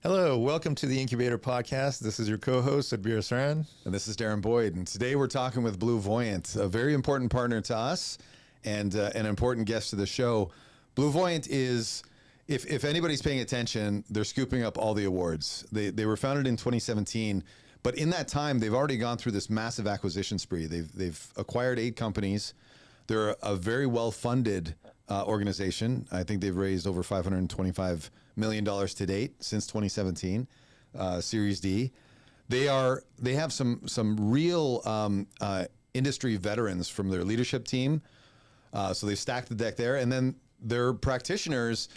Hello, welcome to the Incubator Podcast. This is your co-host, Adbir Saran. And this is Darren Boyd. And today we're talking with BlueVoyant, a very important partner to us and an important guest to the show. BlueVoyant is, if anybody's paying attention, they're scooping up all the awards. They were founded in 2017, but in that time, they've already gone through this massive acquisition spree. They've acquired 8 companies. They're a very well-funded organization. I think they've raised over $525 million to date since 2017, Series D. They have some real industry veterans from their leadership team. So they stacked the deck there, and then their practitioners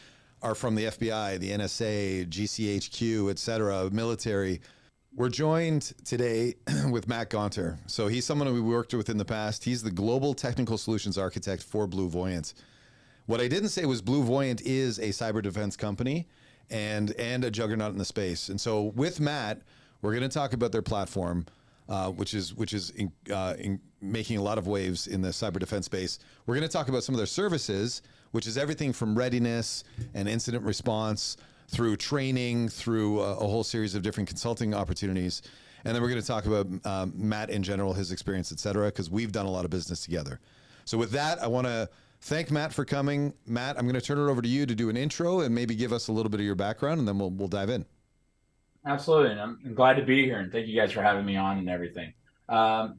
are from the FBI, the NSA, GCHQ, et cetera, military. We're joined today with Matt Gonter. So he's someone who we worked with in the past. He's the global technical solutions architect for BlueVoyant. What I didn't say was BlueVoyant is a cyber defense company and a juggernaut in the space. And so with Matt, we're going to talk about their platform, which is making a lot of waves in the cyber defense space. We're going to talk about some of their services, which is everything from readiness and incident response through training, through a whole series of different consulting opportunities. And then we're going to talk about Matt in general, his experience, et cetera, because we've done a lot of business together. So with that, I want to thank Matt for coming. Matt, I'm going to turn it over to you to do an intro and maybe give us a little bit of your background, and then we'll dive in. Absolutely. And I'm glad to be here, and thank you guys for having me on and everything.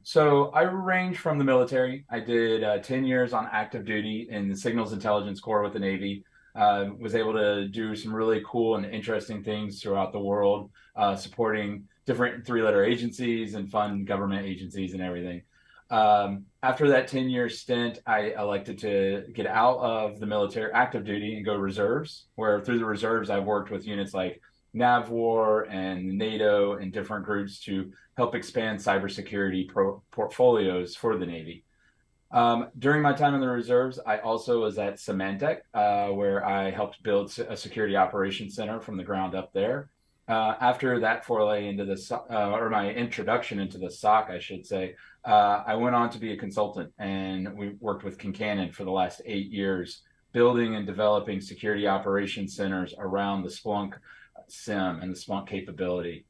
So I range from the military. I did 10 years on active duty in the Signals Intelligence Corps with the Navy. Was able to do some really cool and interesting things throughout the world, supporting different 3-letter agencies and fun government agencies and everything. After that 10-year stint, I elected to get out of the military active duty and go reserves, where through the reserves, I've worked with units like NAVWAR and NATO and different groups to help expand cybersecurity portfolios for the Navy. During my time in the reserves, I also was at Symantec, where I helped build a security operations center from the ground up there. After that foray into or my introduction into the SOC, I should say, I went on to be a consultant, and we worked with Concanon for the last 8 years, building and developing security operations centers around the Splunk SIEM and the Splunk capability.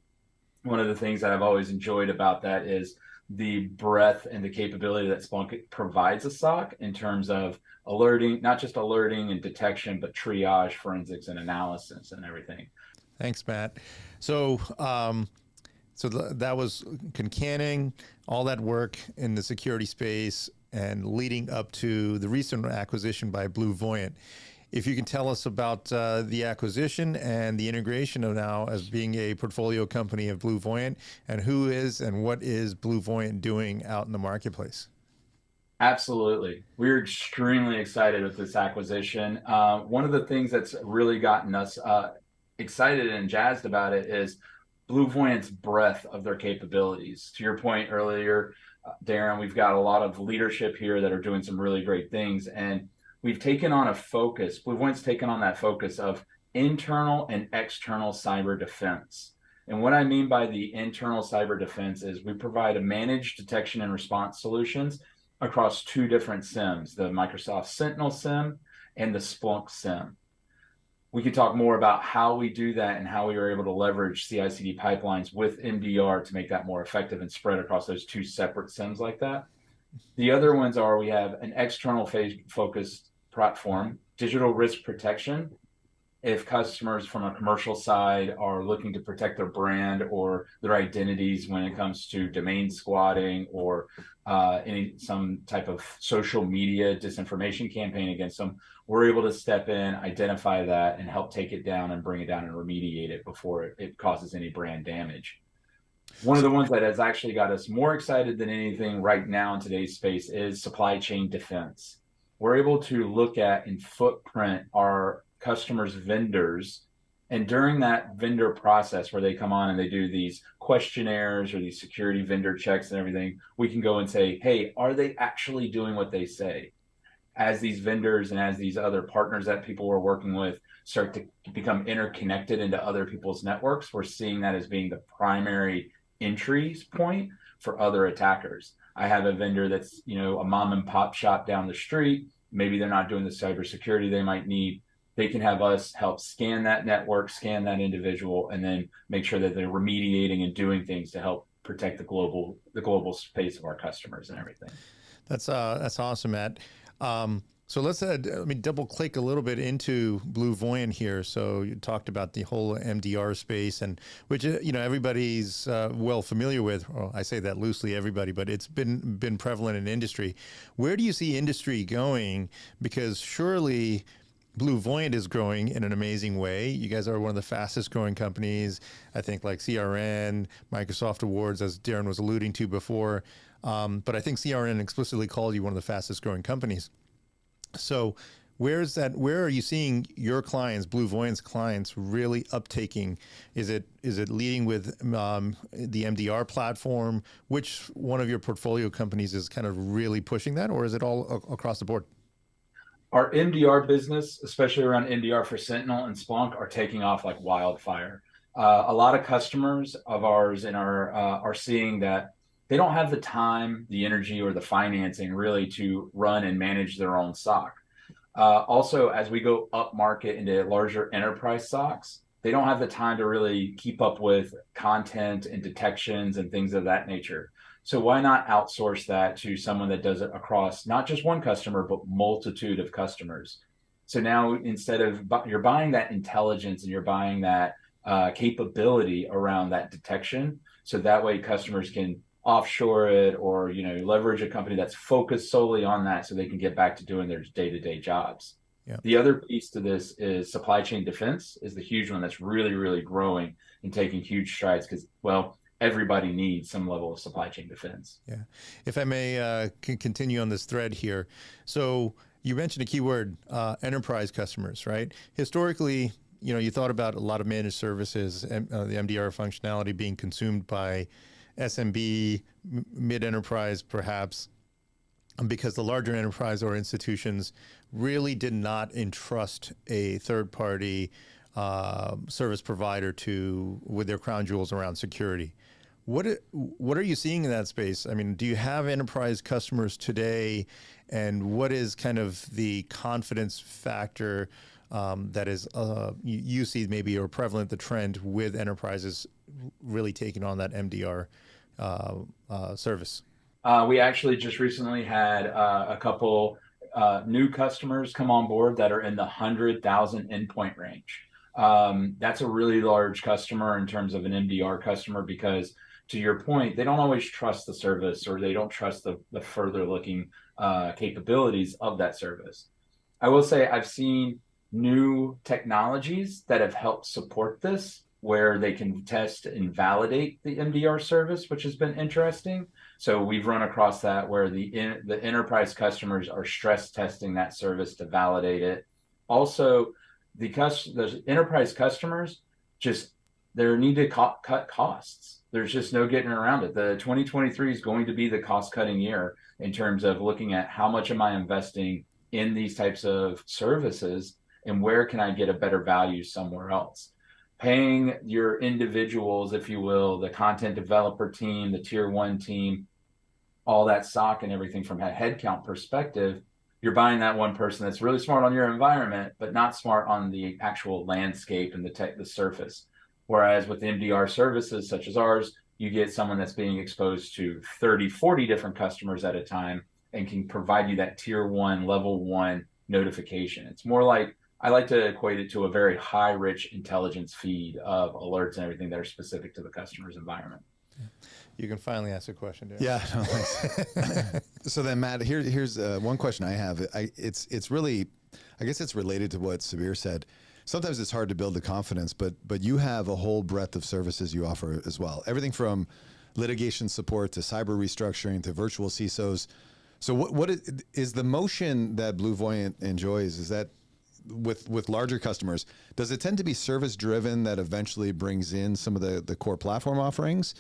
One of the things that I've always enjoyed about that is the breadth and the capability that Splunk provides a SOC in terms of alerting, not just alerting and detection, but triage, forensics, and analysis and everything. Thanks, Matt. So, that was Concanon, all that work in the security space and leading up to the recent acquisition by BlueVoyant. If you can tell us about the acquisition and the integration of now as being a portfolio company of BlueVoyant, and who is and what is BlueVoyant doing out in the marketplace? Absolutely. We're extremely excited with this acquisition. One of the things that's really gotten us excited and jazzed about it is BlueVoyant's breadth of their capabilities. To your point earlier, Darren, we've got a lot of leadership here that are doing some really great things, and we've taken on a focus. BlueVoyant's taken on that focus of internal and external cyber defense. And what I mean by the internal cyber defense is we provide a managed detection and response solutions across 2 different SIEMs, the Microsoft Sentinel SIEM and the Splunk SIEM. We could talk more about how we do that and how we are able to leverage CI/CD pipelines with MDR to make that more effective and spread across those 2 separate SIEMs like that. The other ones are we have an external focused platform, digital risk protection. If customers from a commercial side are looking to protect their brand or their identities when it comes to domain squatting or some type of social media disinformation campaign against them, we're able to step in, identify that, and help take it down and bring it down and remediate it before it causes any brand damage. One of the ones that has actually got us more excited than anything right now in today's space is supply chain defense. We're able to look at and footprint our customers' vendors, and during that vendor process where they come on and they do these questionnaires or these security vendor checks and everything, we can go and say, hey, are they actually doing what they say? As these vendors and as these other partners that people are working with start to become interconnected into other people's networks, we're seeing that as being the primary entry point for other attackers. I have a vendor that's, a mom and pop shop down the street. Maybe they're not doing the cybersecurity they might need. They can have us help scan that network, scan that individual, and then make sure that they're remediating and doing things to help protect the global space of our customers and everything. That's awesome, Matt. So let's let me double click a little bit into BlueVoyant here. So you talked about the whole MDR space, and which everybody's well familiar with. Well, I say that loosely, everybody, but it's been prevalent in industry. Where do you see industry going? Because surely BlueVoyant is growing in an amazing way. You guys are one of the fastest growing companies, I think, like CRN, Microsoft Awards, as Darren was alluding to before. But I think CRN explicitly called you one of the fastest growing companies. So where are you seeing your clients, BlueVoyant's clients, really uptaking? Is it leading with the MDR platform? Which one of your portfolio companies is kind of really pushing that, or is it all across the board? Our MDR business, especially around MDR for Sentinel and Splunk, are taking off like wildfire. A lot of customers of ours are seeing that they don't have the time, the energy, or the financing really to run and manage their own SOC. Also, as we go up market into larger enterprise SOCs, they don't have the time to really keep up with content and detections and things of that nature. So why not outsource that to someone that does it across not just one customer, but multitude of customers? So now instead of you're buying that intelligence and you're buying that capability around that detection, so that way customers can offshore it or leverage a company that's focused solely on that so they can get back to doing their day-to-day jobs. Yeah. The other piece to this is supply chain defense is the huge one that's really, really growing and taking huge strides because, well, everybody needs some level of supply chain defense. Yeah. If I may continue on this thread here. So you mentioned a keyword, enterprise customers, right? Historically, you thought about a lot of managed services and the MDR functionality being consumed by SMB, mid-enterprise perhaps, because the larger enterprise or institutions really did not entrust a third-party service provider with their crown jewels around security. What are you seeing in that space? I mean, do you have enterprise customers today, and what is kind of the confidence factor that is you see maybe or prevalent the trend with enterprises really taking on that MDR service? We actually just recently had a couple new customers come on board that are in the 100,000 endpoint range. That's a really large customer in terms of an MDR customer because, to your point, they don't always trust the service or they don't trust the further looking capabilities of that service. I will say I've seen new technologies that have helped support this, where they can test and validate the MDR service, which has been interesting. So we've run across that where the enterprise customers are stress testing that service to validate it. Also, the enterprise customers they need to cut costs. There's just no getting around it. The 2023 is going to be the cost cutting year in terms of looking at how much am I investing in these types of services and where can I get a better value somewhere else. Paying your individuals, if you will, the content developer team, the tier 1 team, all that SOC and everything from a headcount perspective, you're buying that one person that's really smart on your environment, but not smart on the actual landscape and the surface. Whereas with MDR services such as ours, you get someone that's being exposed to 30, 40 different customers at a time and can provide you that tier 1, level 1 notification. It's more like, I like to equate it to a very high, rich intelligence feed of alerts and everything that are specific to the customer's environment. You can finally ask a question, Darren. Yeah. No, thanks. So then, Matt, here's one question I have. It's really, I guess it's related to what Sabir said. Sometimes it's hard to build the confidence, but you have a whole breadth of services you offer as well. Everything from litigation support to cyber restructuring to virtual CISOs. So what is the motion that BlueVoyant enjoys? Is that with larger customers, does it tend to be service driven that eventually brings in some of the core platform offerings?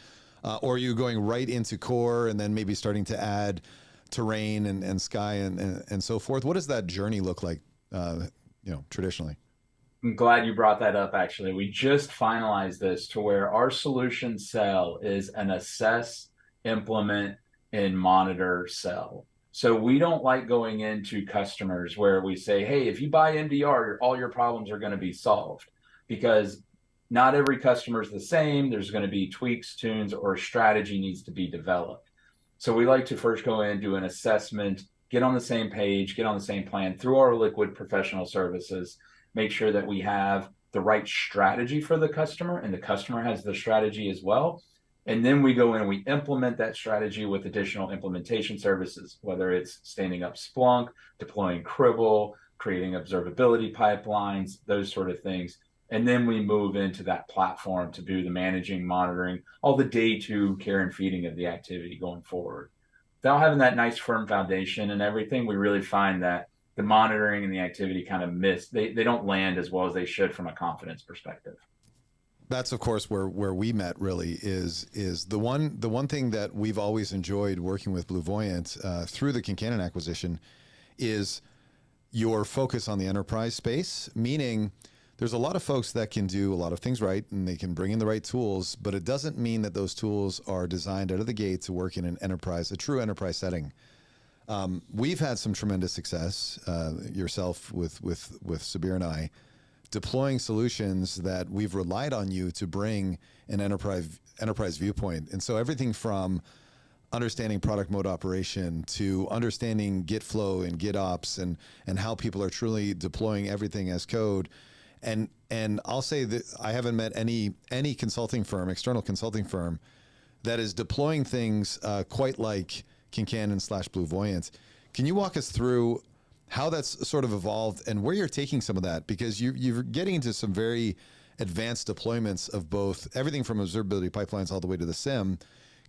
Or are you going right into core and then maybe starting to add terrain and sky and so forth? What does that journey look like, traditionally? I'm glad you brought that up, actually. We just finalized this to where our solution sell is an assess, implement, and monitor sell. So we don't like going into customers where we say, hey, if you buy MDR, all your problems are going to be solved, because not every customer is the same. There's going to be tweaks, tunes, or strategy needs to be developed. So we like to first go in, do an assessment, get on the same page, get on the same plan through our liquid professional services, make sure that we have the right strategy for the customer and the customer has the strategy as well. And then we go in and we implement that strategy with additional implementation services, whether it's standing up Splunk, deploying Cribl, creating observability pipelines, those sort of things. And then we move into that platform to do the managing, monitoring, all the day two care and feeding of the activity going forward. Without having that nice firm foundation and everything, we really find that the monitoring and the activity kind of they don't land as well as they should from a confidence perspective. That's of course where we met really is the one thing that we've always enjoyed working with BlueVoyant through the Concanon acquisition is your focus on the enterprise space, meaning there's a lot of folks that can do a lot of things right and they can bring in the right tools, but it doesn't mean that those tools are designed out of the gate to work in an enterprise, a true enterprise setting. We've had some tremendous success, yourself with Sabir and I, deploying solutions that we've relied on you to bring an enterprise viewpoint. And so everything from understanding product mode operation to understanding Git flow and GitOps and how people are truly deploying everything as code. And I'll say that I haven't met any consulting firm, external consulting firm, that is deploying things quite like Concanon / BlueVoyant. Can you walk us through how that's sort of evolved and where you're taking some of that? Because you're getting into some very advanced deployments of both everything from observability pipelines all the way to the SIEM.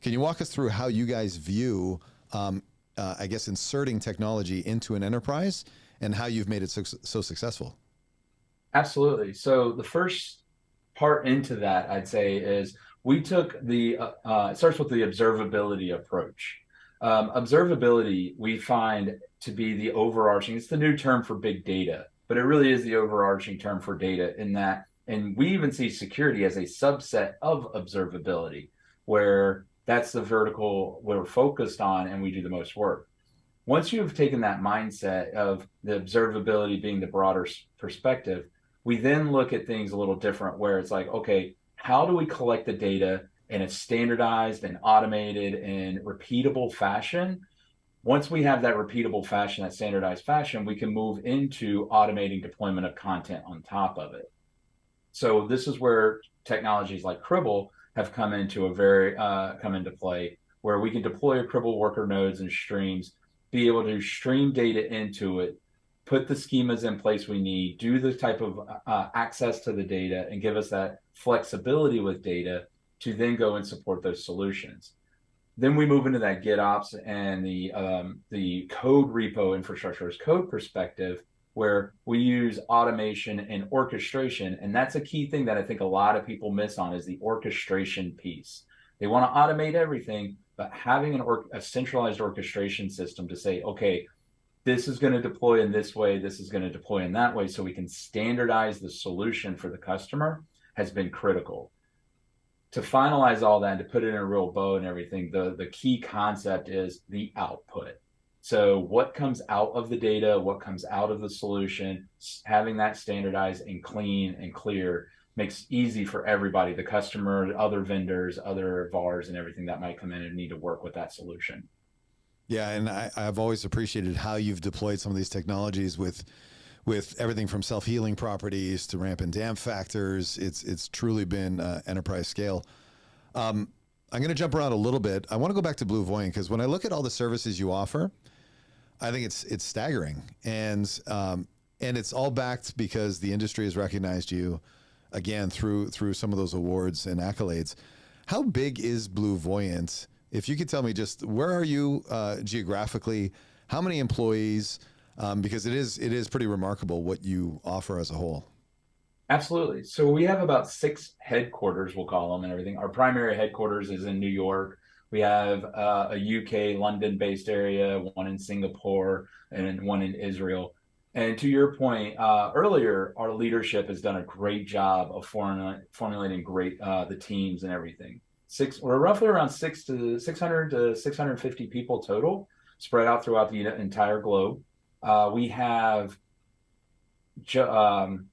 Can you walk us through how you guys view, I guess, inserting technology into an enterprise and how you've made it so successful? Absolutely. So the first part into that, I'd say, is we took it starts with the observability approach. Observability, we find to be the overarching, it's the new term for big data, but it really is the overarching term for data in that, and we even see security as a subset of observability, where that's the vertical we're focused on and we do the most work. Once you've taken that mindset of the observability being the broader perspective, we then look at things a little different where it's like, okay, how do we collect the data in a standardized and automated and repeatable fashion? Once we have that repeatable fashion, that standardized fashion, we can move into automating deployment of content on top of it. So this is where technologies like Cribl have come into play, where we can deploy Cribl worker nodes and streams, be able to stream data into it, put the schemas in place we need, do the type of access to the data, and give us that flexibility with data to then go and support those solutions. Then we move into that GitOps and the code repo infrastructure as code perspective, where we use automation and orchestration. And that's a key thing that I think a lot of people miss on is the orchestration piece. They want to automate everything, but having a centralized orchestration system to say, okay, this is going to deploy in this way, this is going to deploy in that way, so we can standardize the solution for the customer has been critical. To finalize all that and to put it in a real bow and everything, the key concept is the output. So what comes out of the data, what comes out of the solution, having that standardized and clean and clear makes easy for everybody, the customer, other vendors, other VARs, and everything that might come in and need to work with that solution. Yeah, and I've always appreciated how you've deployed some of these technologies with everything from self-healing properties to ramp and damp factors. It's truly been enterprise scale. I'm going to jump around a little bit. I want to go back to BlueVoyant because when I look at all the services you offer, I think it's staggering, and it's all backed because the industry has recognized you again through some of those awards and accolades. How big is BlueVoyant? If you could tell me just where are you geographically, how many employees, because it is pretty remarkable what you offer as a whole. Absolutely. So we have about 6 headquarters, we'll call them, and everything. Our primary headquarters is in New York. We have a UK, London-based area, one in Singapore, and one in Israel. And to your point, earlier, our leadership has done a great job of formulating the teams and everything. we're roughly around 600 to 650 people total, spread out throughout the entire globe. We have Jim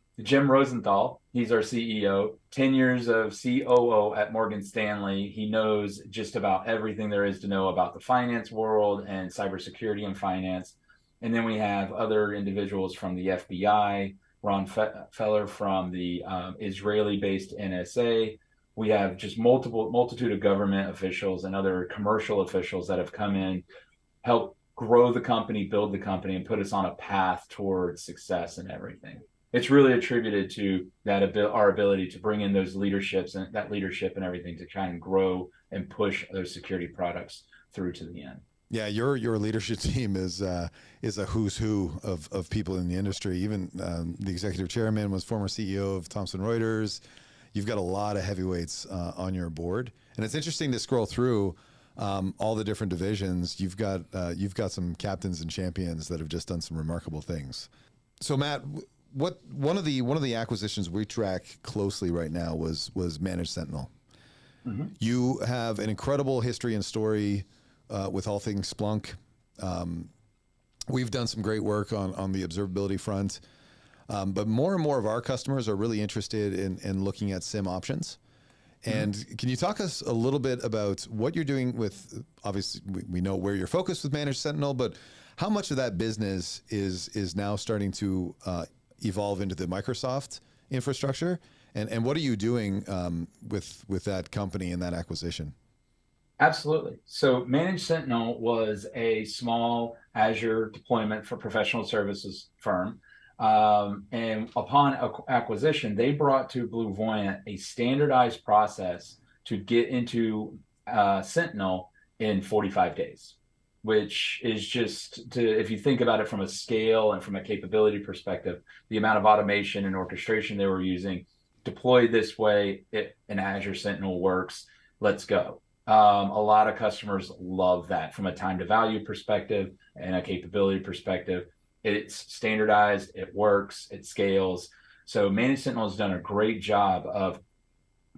Rosenthal. He's our CEO, 10 years of COO at Morgan Stanley. He knows just about everything there is to know about the finance world and cybersecurity and finance. And then we have other individuals from the FBI, Ron Feller from the Israeli-based NSA. We have just multitude of government officials and other commercial officials that have come in, help grow the company, build the company, and put us on a path towards success and everything. It's really attributed to that our ability to bring in those leaderships and that leadership and everything to try and grow and push those security products through to the end. Yeah, your leadership team is a who's who of people in the industry. Even the executive chairman was former CEO of Thomson Reuters. You've got a lot of heavyweights on your board, and it's interesting to scroll through all the different divisions. You've got some captains and champions that have just done some remarkable things. So Matt, one of the acquisitions we track closely right now was Managed Sentinel. Mm-hmm. You have an incredible history and story with all things Splunk. We've done some great work on the observability front, but more and more of our customers are really interested in looking at SIEM options. And can you talk us a little bit about what you're doing with, obviously we know where you're focused with Managed Sentinel, but how much of that business is now starting to evolve into the Microsoft infrastructure? And what are you doing with that company and that acquisition? Absolutely. So Managed Sentinel was a small Azure deployment for professional services firm. And upon acquisition, they brought to BlueVoyant a standardized process to get into Sentinel in 45 days, which is just if you think about it from a scale and from a capability perspective, the amount of automation and orchestration they were using, deployed this way, an Azure Sentinel works, let's go. A lot of customers love that from a time to value perspective and a capability perspective. It's standardized, it works, it scales. So Managed Sentinel has done a great job of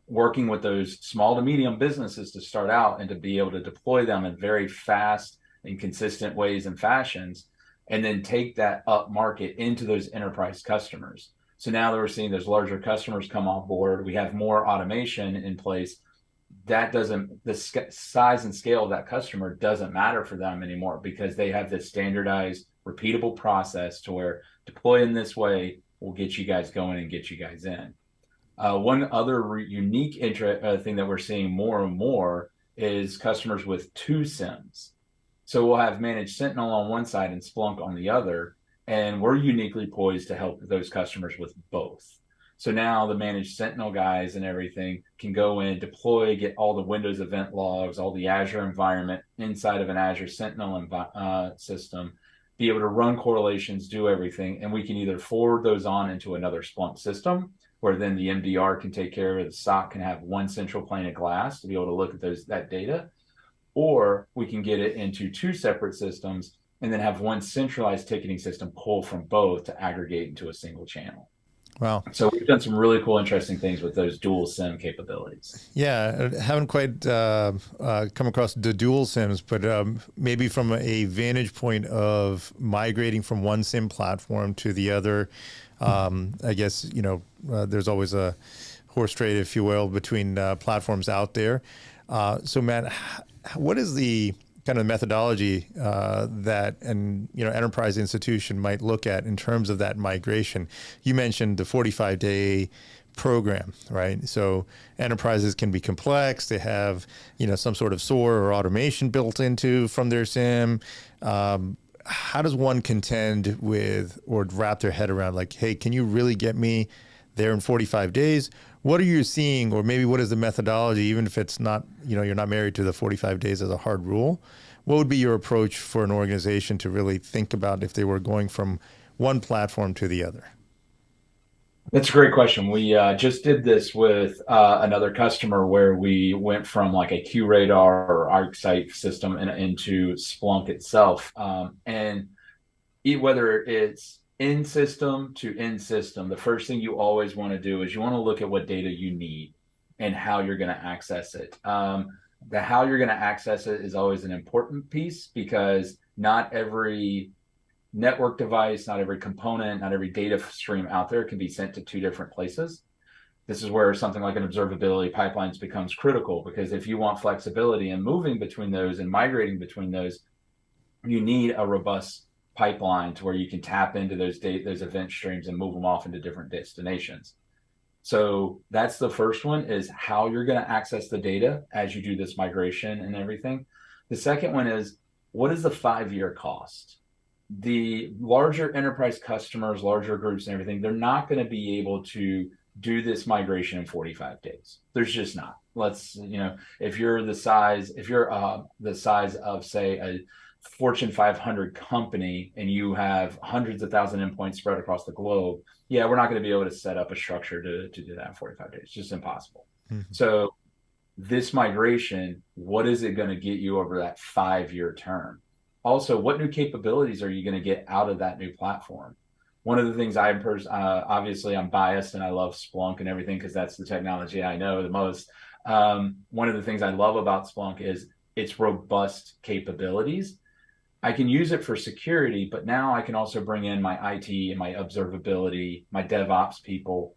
working with those small to medium businesses to start out and to be able to deploy them in very fast and consistent ways and fashions, and then take that up market into those enterprise customers. So now that we're seeing those larger customers come on board, we have more automation in place. The size and scale of that customer doesn't matter for them anymore because they have this standardized, repeatable process to where deploying this way will get you guys going and get you guys in. One other unique thing that we're seeing more and more is customers with two SIEMs. So we'll have Managed Sentinel on one side and Splunk on the other, and we're uniquely poised to help those customers with both. So now the Managed Sentinel guys and everything can go in, deploy, get all the Windows event logs, all the Azure environment inside of an Azure Sentinel system, be able to run correlations, do everything, and we can either forward those on into another Splunk system, where then the MDR can take care of it, the SOC can have one central pane of glass to be able to look at that data, or we can get it into two separate systems and then have one centralized ticketing system pull from both to aggregate into a single channel. Wow. So we've done some really cool, interesting things with those dual SIEM capabilities. Yeah, I haven't quite come across the dual SIEMs, but maybe from a vantage point of migrating from one SIEM platform to the other, I guess, there's always a horse trade, if you will, between platforms out there. So Matt, what is the kind of methodology that an enterprise institution might look at in terms of that migration? You mentioned the 45-day program, right? So enterprises can be complex. They have some sort of SOAR or automation built into from their SIEM. How does one contend with or wrap their head around like, hey, can you really get me there in 45 days? What are you seeing, or maybe what is the methodology, even if it's not, you're not married to the 45 days as a hard rule? What would be your approach for an organization to really think about if they were going from one platform to the other? That's a great question. We just did this with another customer where we went from like a QRadar or ArcSight system into Splunk itself. And whether it's in system to in system, the first thing you always want to do is you want to look at what data you need. and how you're going to access it. The how you're going to access it is always an important piece, because not every network device, not every component, not every data stream out there can be sent to 2 different places. This is where something like an observability pipelines becomes critical, because if you want flexibility in moving between those and migrating between those, you need a robust pipeline to where you can tap into those event streams and move them off into different destinations. So that's the first one, is how you're going to access the data as you do this migration and everything. The second one is, what is the 5-year cost? The larger enterprise customers, larger groups and everything, they're not going to be able to do this migration in 45 days. There's just not. If you're the size of, say, a Fortune 500 company and you have hundreds of thousand endpoints spread across the globe, yeah, we're not going to be able to set up a structure to do that in 45 days. It's just impossible. Mm-hmm. So this migration, what is it going to get you over that 5-year term? Also, what new capabilities are you going to get out of that new platform? One of the things obviously I'm biased and I love Splunk and everything, because that's the technology I know the most. One of the things I love about Splunk is its robust capabilities. I can use it for security, but now I can also bring in my IT and my observability, my DevOps people,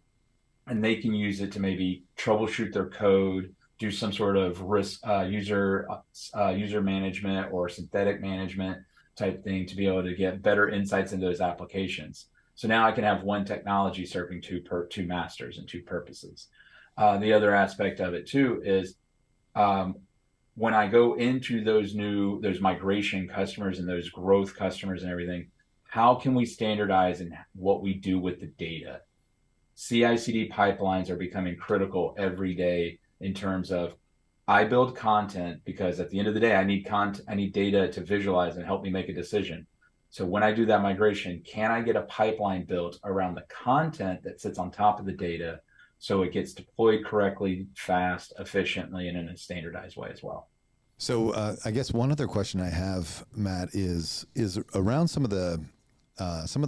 and they can use it to maybe troubleshoot their code, do some sort of risk user management or synthetic management type thing to be able to get better insights into those applications. So now I can have one technology serving two masters and 2 purposes. The other aspect of it too is when I go into those migration customers and those growth customers and everything, how can we standardize in what we do with the data? CI/CD pipelines are becoming critical every day in terms of, I build content because at the end of the day, I need data to visualize and help me make a decision. So when I do that migration, can I get a pipeline built around the content that sits on top of the data so it gets deployed correctly, fast, efficiently, and in a standardized way as well? So I guess one other question I have, Matt, is around some of the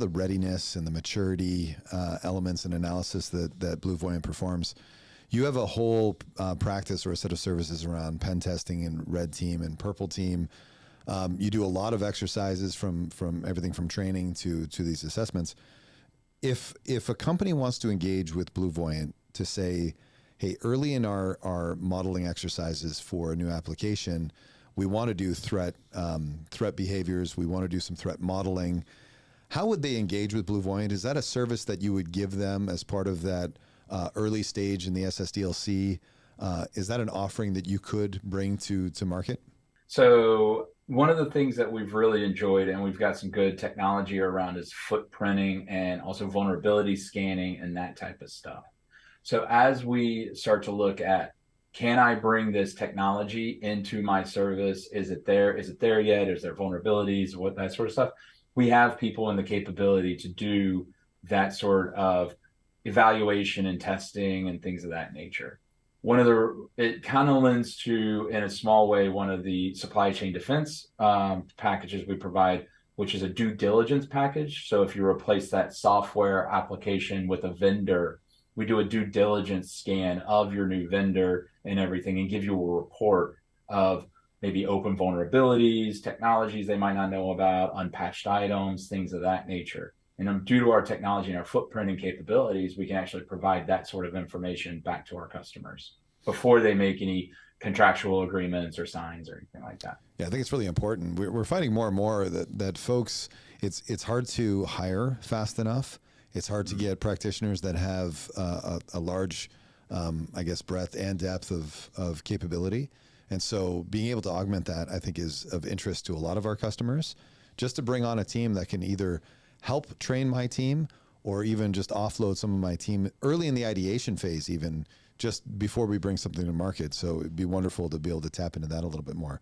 readiness and the maturity elements and analysis that BlueVoyant performs. You have a whole practice or a set of services around pen testing and red team and purple team. You do a lot of exercises from everything from training to these assessments. If a company wants to engage with BlueVoyant to say, hey, early in our modeling exercises for a new application, we want to do threat behaviors, we want to do some threat modeling, how would they engage with BlueVoyant? Is that a service that you would give them as part of that early stage in the SSDLC? Is that an offering that you could bring to market? So one of the things that we've really enjoyed, and we've got some good technology around, is footprinting and also vulnerability scanning and that type of stuff. So as we start to look at, can I bring this technology into my service? Is it there? Is it there yet? Is there vulnerabilities? What that sort of stuff? We have people in the capability to do that sort of evaluation and testing and things of that nature. It kind of lends to, in a small way, one of the supply chain defense packages we provide, which is a due diligence package. So if you replace that software application with a vendor, we do a due diligence scan of your new vendor and everything and give you a report of maybe open vulnerabilities, technologies they might not know about, unpatched items, things of that nature. And due to our technology and our footprinting capabilities, we can actually provide that sort of information back to our customers before they make any contractual agreements or signs or anything like that. Yeah, I think it's really important. We're finding more and more that folks, it's hard to hire fast enough. It's hard to get practitioners that have a large, breadth and depth of capability. And so being able to augment that, I think, is of interest to a lot of our customers, just to bring on a team that can either help train my team or even just offload some of my team early in the ideation phase, even just before we bring something to market. So it'd be wonderful to be able to tap into that a little bit more.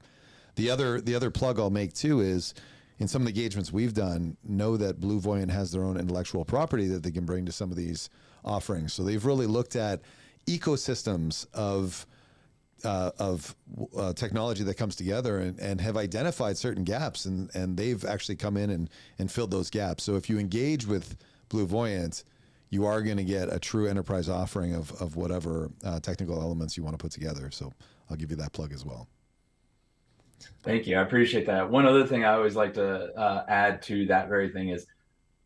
The other plug I'll make too is, in some of the engagements we've done, know that BlueVoyant has their own intellectual property that they can bring to some of these offerings. So they've really looked at ecosystems of technology that comes together and have identified certain gaps, and they've actually come in and filled those gaps. So if you engage with BlueVoyant, you are going to get a true enterprise offering of whatever technical elements you want to put together. So I'll give you that plug as well. Thank you. I appreciate that. One other thing I always like to add to that very thing is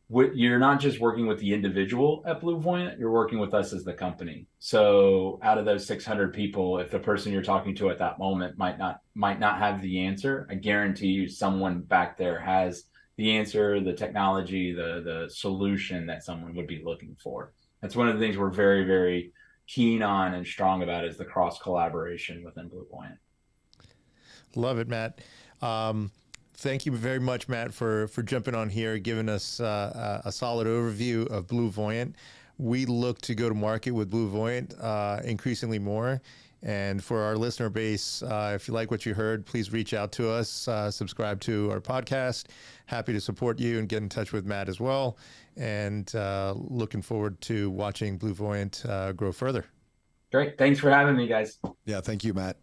you're not just working with the individual at BlueVoyant, you're working with us as the company. So out of those 600 people, if the person you're talking to at that moment might not have the answer, I guarantee you someone back there has the answer, the technology, the solution that someone would be looking for. That's one of the things we're very, very keen on and strong about is the cross collaboration within BlueVoyant. Love it, Matt. Thank you very much, Matt, for jumping on here, giving us a solid overview of BlueVoyant. We look to go to market with BlueVoyant increasingly more. And for our listener base, if you like what you heard, please reach out to us, subscribe to our podcast. Happy to support you and get in touch with Matt as well. And looking forward to watching BlueVoyant grow further. Great. Thanks for having me, guys. Yeah, thank you, Matt.